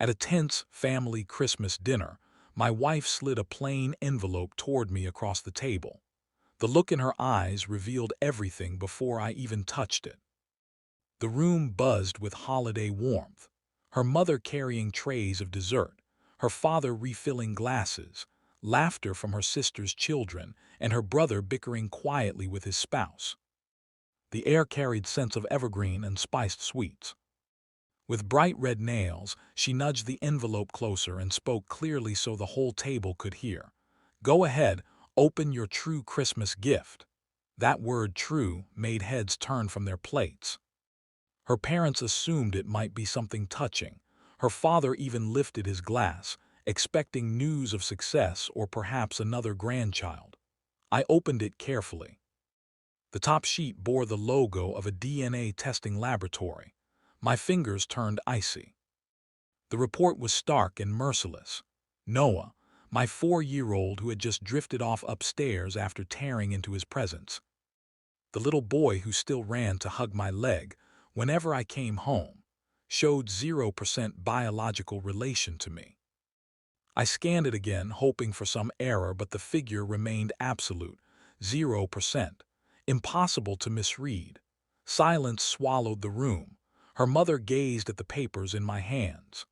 At a tense family Christmas dinner, my wife slid a plain envelope toward me across the table. The look in her eyes revealed everything before I even touched it. The room buzzed with holiday warmth, her mother carrying trays of dessert, her father refilling glasses, laughter from her sister's children, and her brother bickering quietly with his spouse. The air carried scents of evergreen and spiced sweets. With bright red nails, she nudged the envelope closer and spoke clearly so the whole table could hear. "Go ahead, open your true Christmas gift." That word "true" made heads turn from their plates. Her parents assumed it might be something touching. Her father even lifted his glass, expecting news of success or perhaps another grandchild. I opened it carefully. The top sheet bore the logo of a DNA testing laboratory. My fingers turned icy. The report was stark and merciless. Noah, my 4-year-old who had just drifted off upstairs after tearing into his presence. The little boy who still ran to hug my leg whenever I came home, showed 0% biological relation to me. I scanned it again, hoping for some error, but the figure remained absolute, 0%. Impossible to misread. Silence swallowed the room. Her mother gazed at the papers in my hands.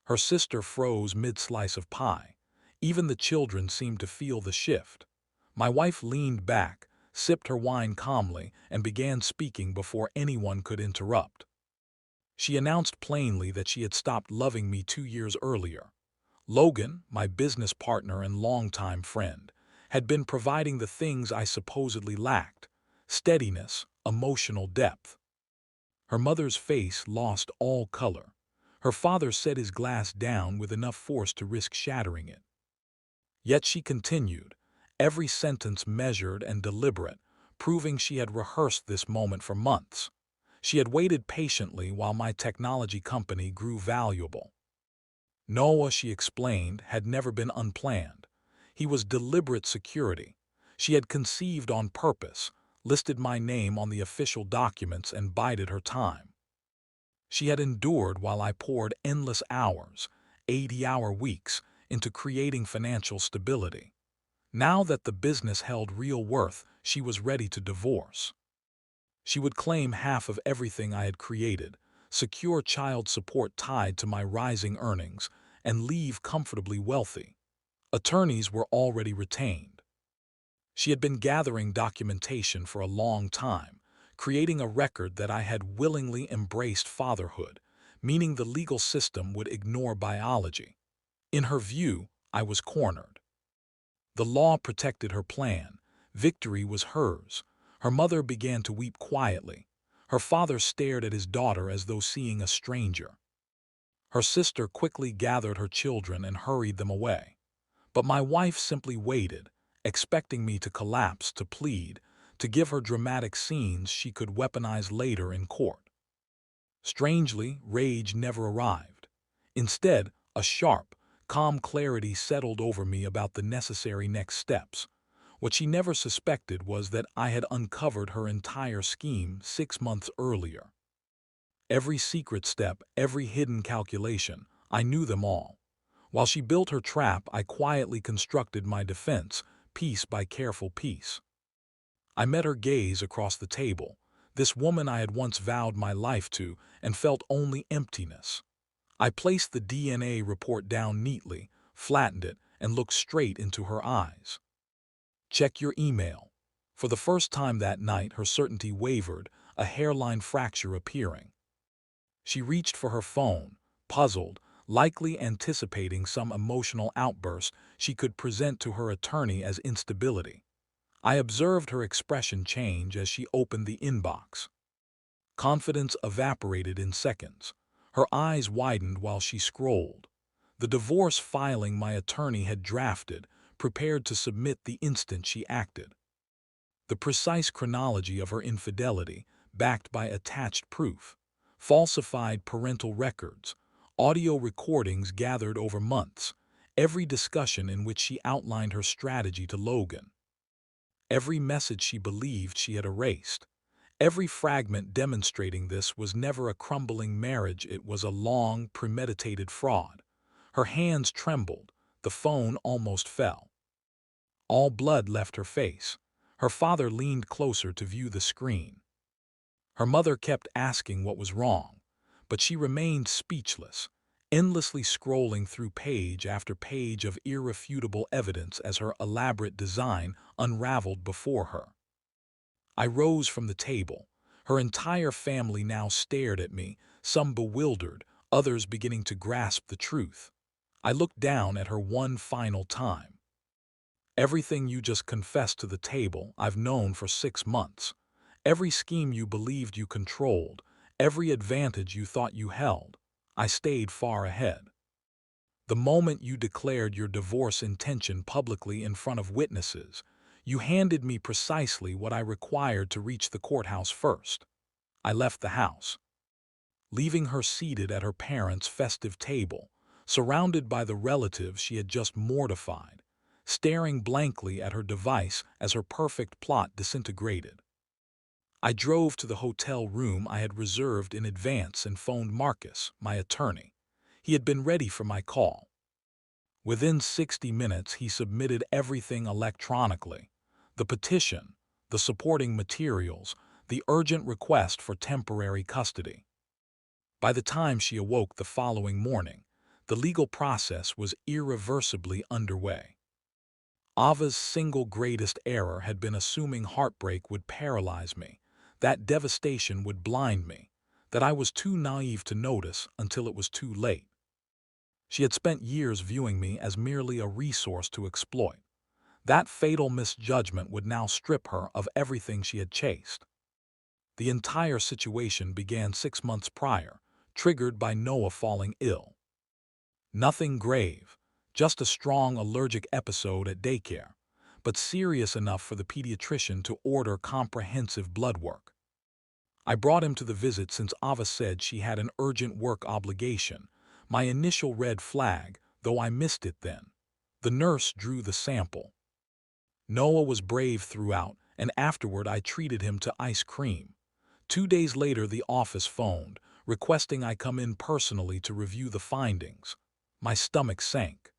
Her sister froze mid-slice of pie. Even the children seemed to feel the shift. My wife leaned back, sipped her wine calmly, and began speaking before anyone could interrupt. She announced plainly that she had stopped loving me 2 years earlier. Logan, my business partner and longtime friend, had been providing the things I supposedly lacked: steadiness, emotional depth. Her mother's face lost all color. Her father set his glass down with enough force to risk shattering it. Yet she continued, every sentence measured and deliberate, proving she had rehearsed this moment for months. She had waited patiently while my technology company grew valuable. Noah, she explained, had never been unplanned. He was deliberate security. She had conceived on purpose, listed my name on the official documents, and bided her time. She had endured while I poured endless hours, 80-hour weeks, into creating financial stability. Now that the business held real worth, she was ready to divorce. She would claim half of everything I had created, secure child support tied to my rising earnings, and leave comfortably wealthy. Attorneys were already retained. She had been gathering documentation for a long time, creating a record that I had willingly embraced fatherhood, meaning the legal system would ignore biology. In her view, I was cornered. The law protected her plan. Victory was hers. Her mother began to weep quietly. Her father stared at his daughter as though seeing a stranger. Her sister quickly gathered her children and hurried them away. But my wife simply waited, expecting me to collapse, to plead, to give her dramatic scenes she could weaponize later in court. Strangely, rage never arrived. Instead, a sharp, calm clarity settled over me about the necessary next steps. What she never suspected was that I had uncovered her entire scheme 6 months earlier. Every secret step, every hidden calculation, I knew them all. While she built her trap, I quietly constructed my defense, piece by careful piece. I met her gaze across the table, this woman I had once vowed my life to and felt only emptiness. I placed the DNA report down neatly, flattened it, and looked straight into her eyes. "Check your email." For the first time that night, her certainty wavered, a hairline fracture appearing. She reached for her phone, puzzled, likely anticipating some emotional outburst she could present to her attorney as instability. I observed her expression change as she opened the inbox. Confidence evaporated in seconds. Her eyes widened while she scrolled. The divorce filing my attorney had drafted, prepared to submit the instant she acted. The precise chronology of her infidelity, backed by attached proof. Falsified parental records, audio recordings gathered over months, every discussion in which she outlined her strategy to Logan. Every message she believed she had erased, Every fragment demonstrating this was never a crumbling marriage, it was a long, premeditated fraud. Her hands trembled, the phone almost fell. All blood left her face. Her father leaned closer to view the screen. Her mother kept asking what was wrong, but she remained speechless, endlessly scrolling through page after page of irrefutable evidence as her elaborate design unraveled before her. I rose from the table. Her entire family now stared at me, some bewildered, others beginning to grasp the truth. I looked down at her one final time. Everything you just confessed to the table, I've known for 6 months. Every scheme you believed you controlled, every advantage you thought you held, I stayed far ahead. The moment you declared your divorce intention publicly in front of witnesses, you handed me precisely what I required to reach the courthouse first. I left the house, leaving her seated at her parents' festive table, surrounded by the relatives she had just mortified, staring blankly at her device as her perfect plot disintegrated. I drove to the hotel room I had reserved in advance and phoned Marcus, my attorney. He had been ready for my call. Within 60 minutes, he submitted everything electronically: the petition, the supporting materials, the urgent request for temporary custody. By the time she awoke the following morning, the legal process was irreversibly underway. Ava's single greatest error had been assuming heartbreak would paralyze me, that devastation would blind me, that I was too naive to notice until it was too late. She had spent years viewing me as merely a resource to exploit. That fatal misjudgment would now strip her of everything she had chased. The entire situation began 6 months prior, triggered by Noah falling ill. Nothing grave, just a strong allergic episode at daycare, but serious enough for the pediatrician to order comprehensive blood work. I brought him to the visit since Ava said she had an urgent work obligation, my initial red flag, though I missed it then. The nurse drew the sample. Noah was brave throughout, and afterward I treated him to ice cream. 2 days later the office phoned, requesting I come in personally to review the findings. My stomach sank.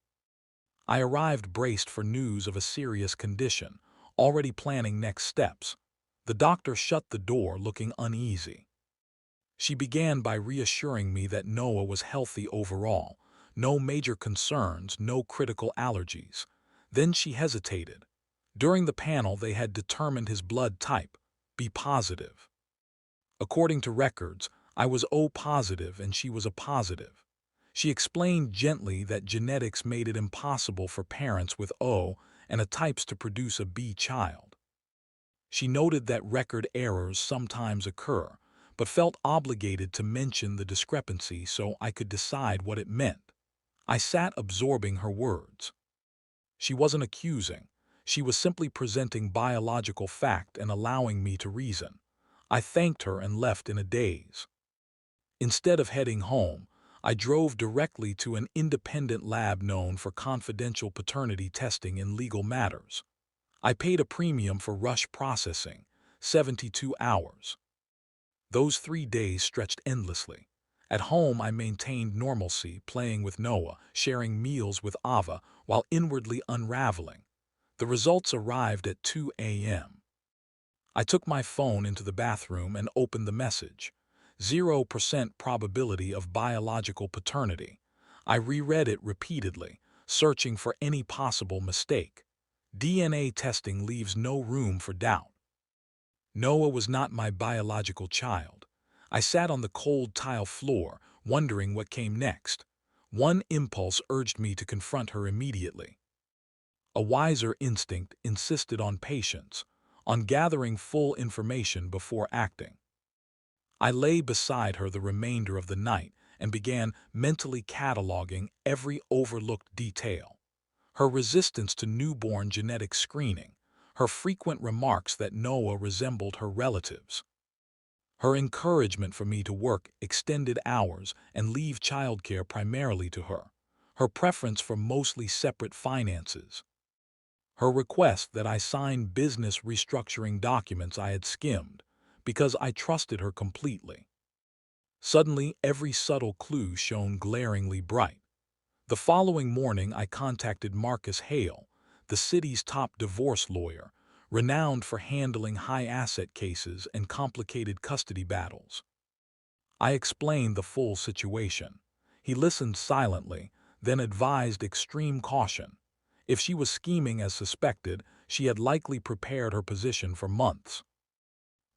I arrived braced for news of a serious condition, already planning next steps. The doctor shut the door looking uneasy. She began by reassuring me that Noah was healthy overall, no major concerns, no critical allergies. Then she hesitated. During the panel they had determined his blood type, B positive. According to records, I was O positive and she was A positive. She explained gently that genetics made it impossible for parents with O and A types to produce a B child. She noted that record errors sometimes occur, but felt obligated to mention the discrepancy so I could decide what it meant. I sat absorbing her words. She wasn't accusing. She was simply presenting biological fact and allowing me to reason. I thanked her and left in a daze. Instead of heading home, I drove directly to an independent lab known for confidential paternity testing in legal matters. I paid a premium for rush processing, 72 hours. Those 3 days stretched endlessly. At home I maintained normalcy, playing with Noah, sharing meals with Ava, while inwardly unraveling. The results arrived at 2 a.m. I took my phone into the bathroom and opened the message. 0% probability of biological paternity. I reread it repeatedly, searching for any possible mistake. DNA testing leaves no room for doubt. Noah was not my biological child. I sat on the cold tile floor, wondering what came next. One impulse urged me to confront her immediately. A wiser instinct insisted on patience, on gathering full information before acting. I lay beside her the remainder of the night and began mentally cataloging every overlooked detail. Her resistance to newborn genetic screening, her frequent remarks that Noah resembled her relatives, her encouragement for me to work extended hours and leave childcare primarily to her, her preference for mostly separate finances, her request that I sign business restructuring documents I had skimmed, because I trusted her completely. Suddenly, every subtle clue shone glaringly bright. The following morning, I contacted Marcus Hale, the city's top divorce lawyer, renowned for handling high-asset cases and complicated custody battles. I explained the full situation. He listened silently, then advised extreme caution. If she was scheming as suspected, she had likely prepared her position for months.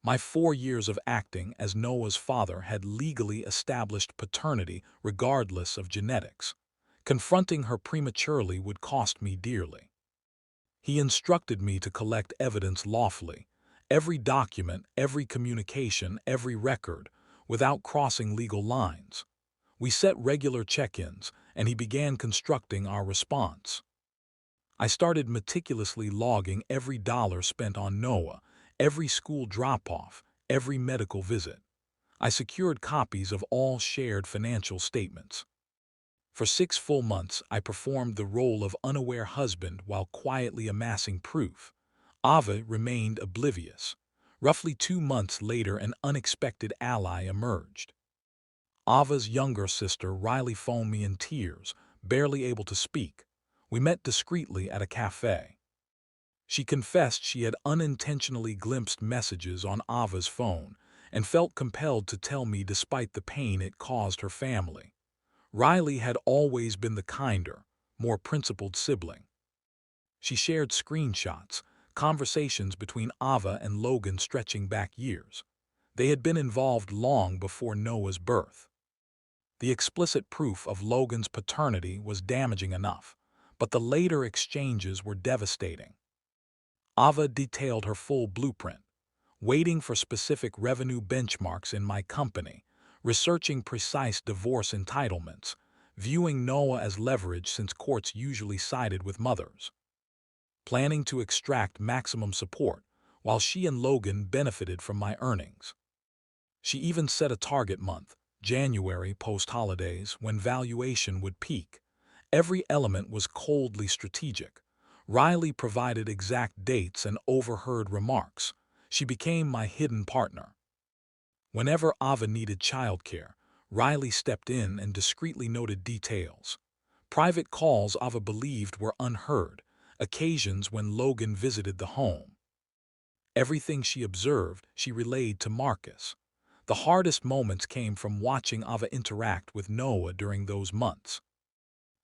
My 4 years of acting as Noah's father had legally established paternity regardless of genetics. Confronting her prematurely would cost me dearly. He instructed me to collect evidence lawfully, every document, every communication, every record, without crossing legal lines. We set regular check-ins, and he began constructing our response. I started meticulously logging every dollar spent on Noah, every school drop-off, every medical visit. I secured copies of all shared financial statements. For 6 full months, I performed the role of unaware husband while quietly amassing proof. Ava remained oblivious. Roughly 2 months later, an unexpected ally emerged. Ava's younger sister Riley phoned me in tears, barely able to speak. We met discreetly at a cafe. She confessed she had unintentionally glimpsed messages on Ava's phone and felt compelled to tell me despite the pain it caused her family. Riley had always been the kinder, more principled sibling. She shared screenshots, conversations between Ava and Logan stretching back years. They had been involved long before Noah's birth. The explicit proof of Logan's paternity was damaging enough, but the later exchanges were devastating. Ava detailed her full blueprint, waiting for specific revenue benchmarks in my company, researching precise divorce entitlements, viewing Noah as leverage since courts usually sided with mothers, planning to extract maximum support while she and Logan benefited from my earnings. She even set a target month, January post-holidays, when valuation would peak. Every element was coldly strategic. Riley provided exact dates and overheard remarks. She became my hidden partner. Whenever Ava needed childcare, Riley stepped in and discreetly noted details. Private calls Ava believed were unheard, occasions when Logan visited the home. Everything she observed, she relayed to Marcus. The hardest moments came from watching Ava interact with Noah during those months.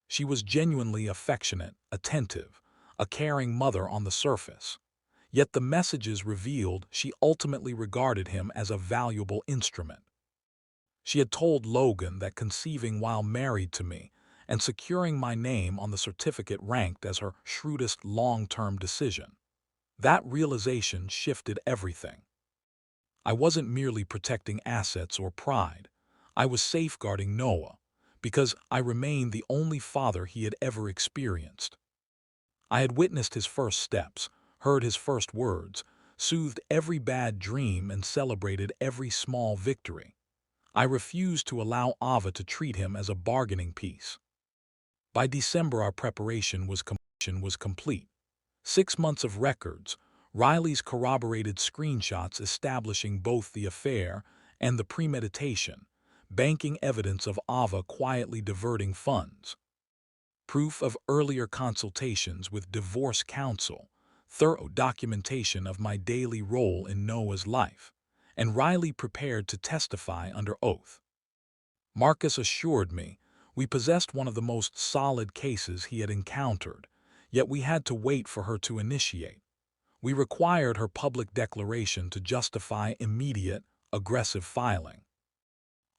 She was genuinely affectionate, attentive, a caring mother on the surface. Yet the messages revealed she ultimately regarded him as a valuable instrument. She had told Logan that conceiving while married to me and securing my name on the certificate ranked as her shrewdest long-term decision. That realization shifted everything. I wasn't merely protecting assets or pride. I was safeguarding Noah, because I remained the only father he had ever experienced. I had witnessed his first steps, heard his first words, soothed every bad dream and celebrated every small victory. I refused to allow Ava to treat him as a bargaining piece. By December, our preparation was complete. 6 months of records, Riley's corroborated screenshots establishing both the affair and the premeditation, banking evidence of Ava quietly diverting funds, proof of earlier consultations with divorce counsel, thorough documentation of my daily role in Noah's life, and Riley prepared to testify under oath. Marcus assured me we possessed one of the most solid cases he had encountered, yet we had to wait for her to initiate. We required her public declaration to justify immediate, aggressive filing.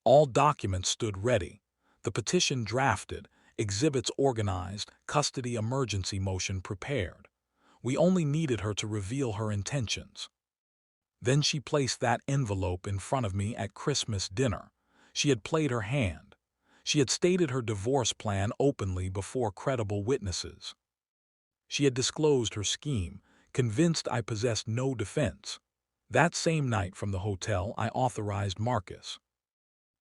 All documents stood ready, the petition drafted, exhibits organized, custody emergency motion prepared. We only needed her to reveal her intentions. Then she placed that envelope in front of me at Christmas dinner. She had played her hand. She had stated her divorce plan openly before credible witnesses. She had disclosed her scheme, convinced I possessed no defense. That same night from the hotel, I authorized Marcus.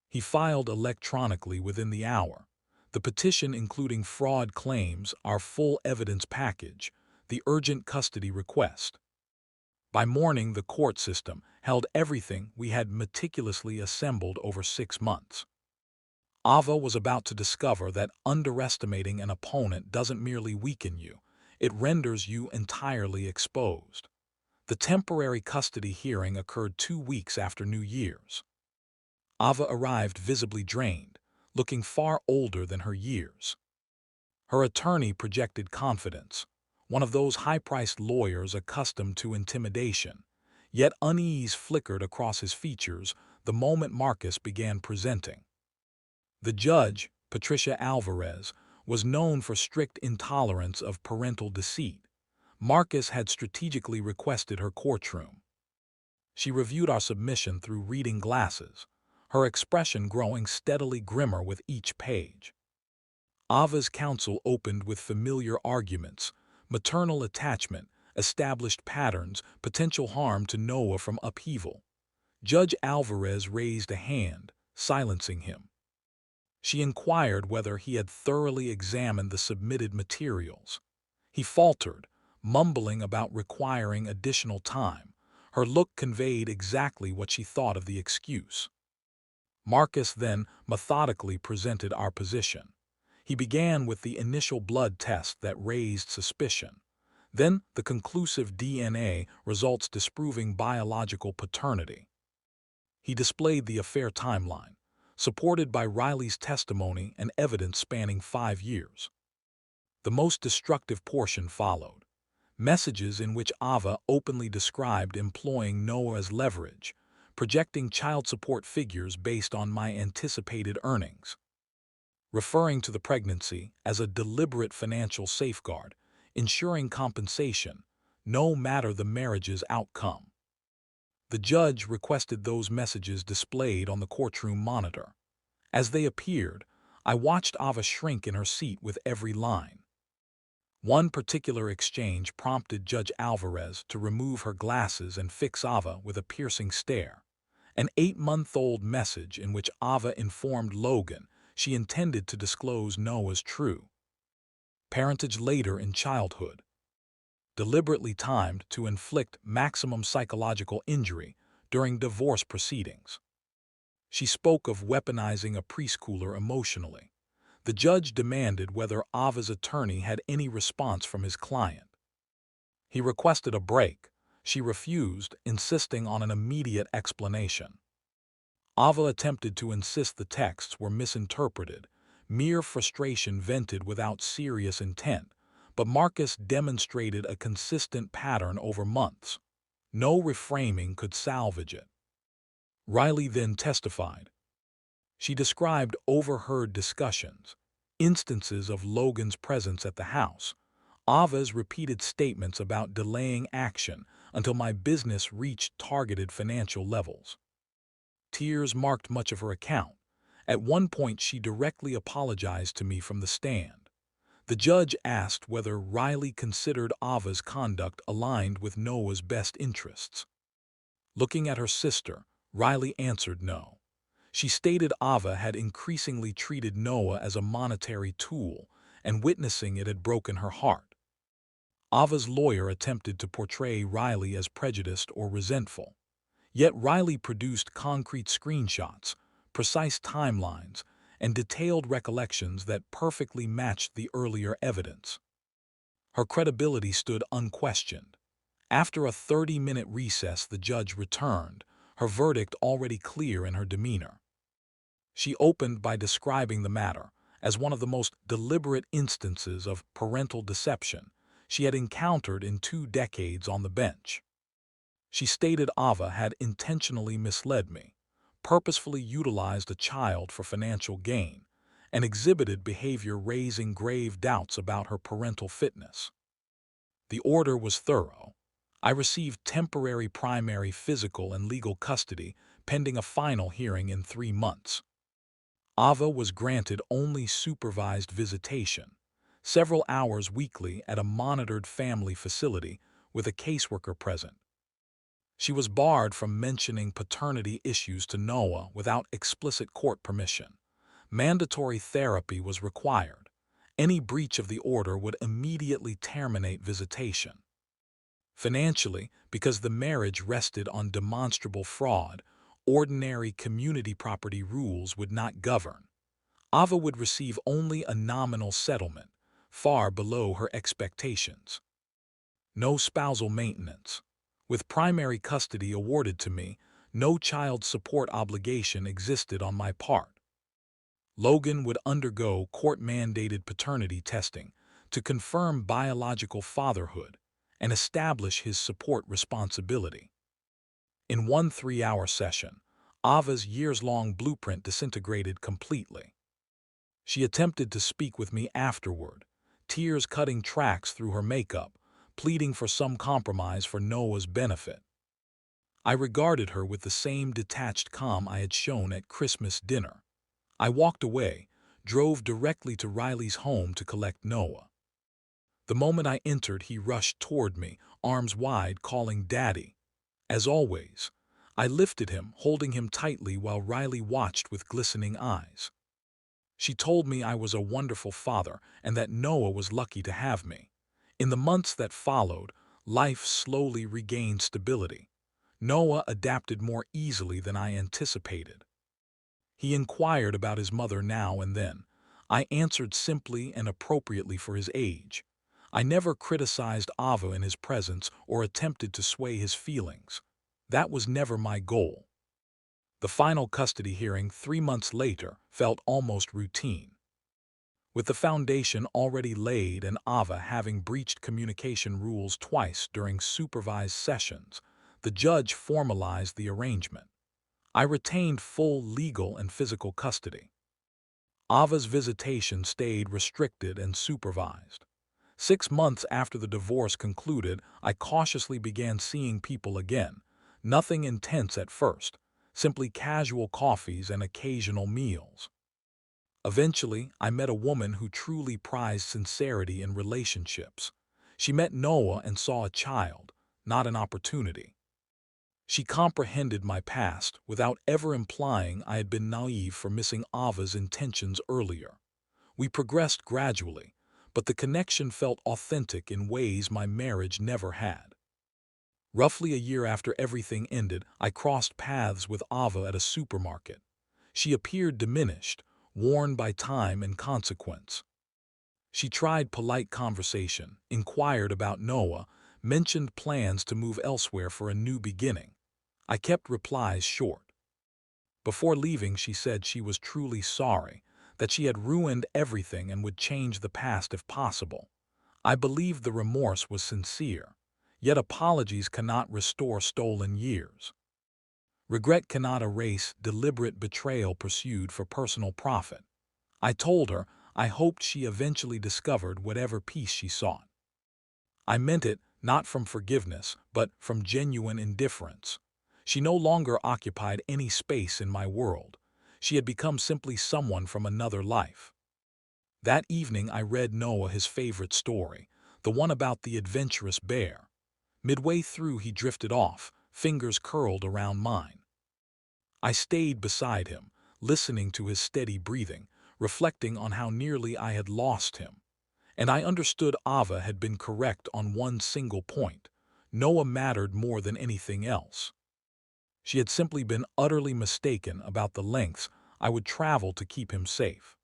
He filed electronically within the hour. The petition including fraud claims, our full evidence package, the urgent custody request. By morning, the court system held everything we had meticulously assembled over 6 months. Ava was about to discover that underestimating an opponent doesn't merely weaken you, it renders you entirely exposed. The temporary custody hearing occurred 2 weeks after New Year's. Ava arrived visibly drained, looking far older than her years. Her attorney projected confidence, one of those high-priced lawyers accustomed to intimidation, yet unease flickered across his features the moment Marcus began presenting. The judge, Patricia Alvarez, was known for strict intolerance of parental deceit. Marcus had strategically requested her courtroom. She reviewed our submission through reading glasses, her expression growing steadily grimmer with each page. Ava's counsel opened with familiar arguments: maternal attachment, established patterns, potential harm to Noah from upheaval. Judge Alvarez raised a hand, silencing him. She inquired whether he had thoroughly examined the submitted materials. He faltered, mumbling about requiring additional time. Her look conveyed exactly what she thought of the excuse. Marcus then methodically presented our position. He began with the initial blood test that raised suspicion, then the conclusive DNA results disproving biological paternity. He displayed the affair timeline, supported by Riley's testimony and evidence spanning 5 years. The most destructive portion followed: messages in which Ava openly described employing Noah as leverage, projecting child support figures based on my anticipated earnings, referring to the pregnancy as a deliberate financial safeguard, ensuring compensation, no matter the marriage's outcome. The judge requested those messages displayed on the courtroom monitor. As they appeared, I watched Ava shrink in her seat with every line. One particular exchange prompted Judge Alvarez to remove her glasses and fix Ava with a piercing stare. An 8-month-old message in which Ava informed Logan she intended to disclose Noah's true parentage later in childhood, deliberately timed to inflict maximum psychological injury during divorce proceedings. She spoke of weaponizing a preschooler emotionally. The judge demanded whether Ava's attorney had any response from his client. He requested a break. She refused, insisting on an immediate explanation. Ava attempted to insist the texts were misinterpreted, mere frustration vented without serious intent, but Marcus demonstrated a consistent pattern over months. No reframing could salvage it. Riley then testified. She described overheard discussions, instances of Logan's presence at the house, Ava's repeated statements about delaying action until my business reached targeted financial levels. Tears marked much of her account. At one point, she directly apologized to me from the stand. The judge asked whether Riley considered Ava's conduct aligned with Noah's best interests. Looking at her sister, Riley answered no. She stated Ava had increasingly treated Noah as a monetary tool, and witnessing it had broken her heart. Ava's lawyer attempted to portray Riley as prejudiced or resentful. Yet Riley produced concrete screenshots, precise timelines, and detailed recollections that perfectly matched the earlier evidence. Her credibility stood unquestioned. After a 30-minute recess, the judge returned, her verdict already clear in her demeanor. She opened by describing the matter as one of the most deliberate instances of parental deception she had encountered in 2 decades on the bench. She stated Ava had intentionally misled me, purposefully utilized a child for financial gain, and exhibited behavior raising grave doubts about her parental fitness. The order was thorough. I received temporary primary physical and legal custody pending a final hearing in 3 months. Ava was granted only supervised visitation, several hours weekly at a monitored family facility with a caseworker present. She was barred from mentioning paternity issues to Noah without explicit court permission. Mandatory therapy was required. Any breach of the order would immediately terminate visitation. Financially, because the marriage rested on demonstrable fraud, ordinary community property rules would not govern. Ava would receive only a nominal settlement, far below her expectations. No spousal maintenance. With primary custody awarded to me, no child support obligation existed on my part. Logan would undergo court-mandated paternity testing to confirm biological fatherhood and establish his support responsibility. In one 3-hour session, Ava's years-long blueprint disintegrated completely. She attempted to speak with me afterward, tears cutting tracks through her makeup, pleading for some compromise for Noah's benefit. I regarded her with the same detached calm I had shown at Christmas dinner. I walked away, drove directly to Riley's home to collect Noah. The moment I entered, he rushed toward me, arms wide, calling Daddy. As always, I lifted him, holding him tightly while Riley watched with glistening eyes. She told me I was a wonderful father and that Noah was lucky to have me. In the months that followed, life slowly regained stability. Noah adapted more easily than I anticipated. He inquired about his mother now and then. I answered simply and appropriately for his age. I never criticized Ava in his presence or attempted to sway his feelings. That was never my goal. The final custody hearing 3 months later felt almost routine. With the foundation already laid and Ava having breached communication rules twice during supervised sessions, the judge formalized the arrangement. I retained full legal and physical custody. Ava's visitation stayed restricted and supervised. 6 months after the divorce concluded, I cautiously began seeing people again. Nothing intense at first, simply casual coffees and occasional meals. Eventually, I met a woman who truly prized sincerity in relationships. She met Noah and saw a child, not an opportunity. She comprehended my past without ever implying I had been naive for missing Ava's intentions earlier. We progressed gradually, but the connection felt authentic in ways my marriage never had. Roughly a year after everything ended, I crossed paths with Ava at a supermarket. She appeared diminished, worn by time and consequence. She tried polite conversation, inquired about Noah, mentioned plans to move elsewhere for a new beginning. I kept replies short. Before leaving, she said she was truly sorry, that she had ruined everything and would change the past if possible. I believed the remorse was sincere, yet apologies cannot restore stolen years. Regret cannot erase deliberate betrayal pursued for personal profit. I told her I hoped she eventually discovered whatever peace she sought. I meant it not from forgiveness, but from genuine indifference. She no longer occupied any space in my world. She had become simply someone from another life. That evening I read Noah his favorite story, the one about the adventurous bear. Midway through he drifted off, fingers curled around mine. I stayed beside him, listening to his steady breathing, reflecting on how nearly I had lost him. And I understood Ava had been correct on one single point. Noah mattered more than anything else. She had simply been utterly mistaken about the lengths I would travel to keep him safe.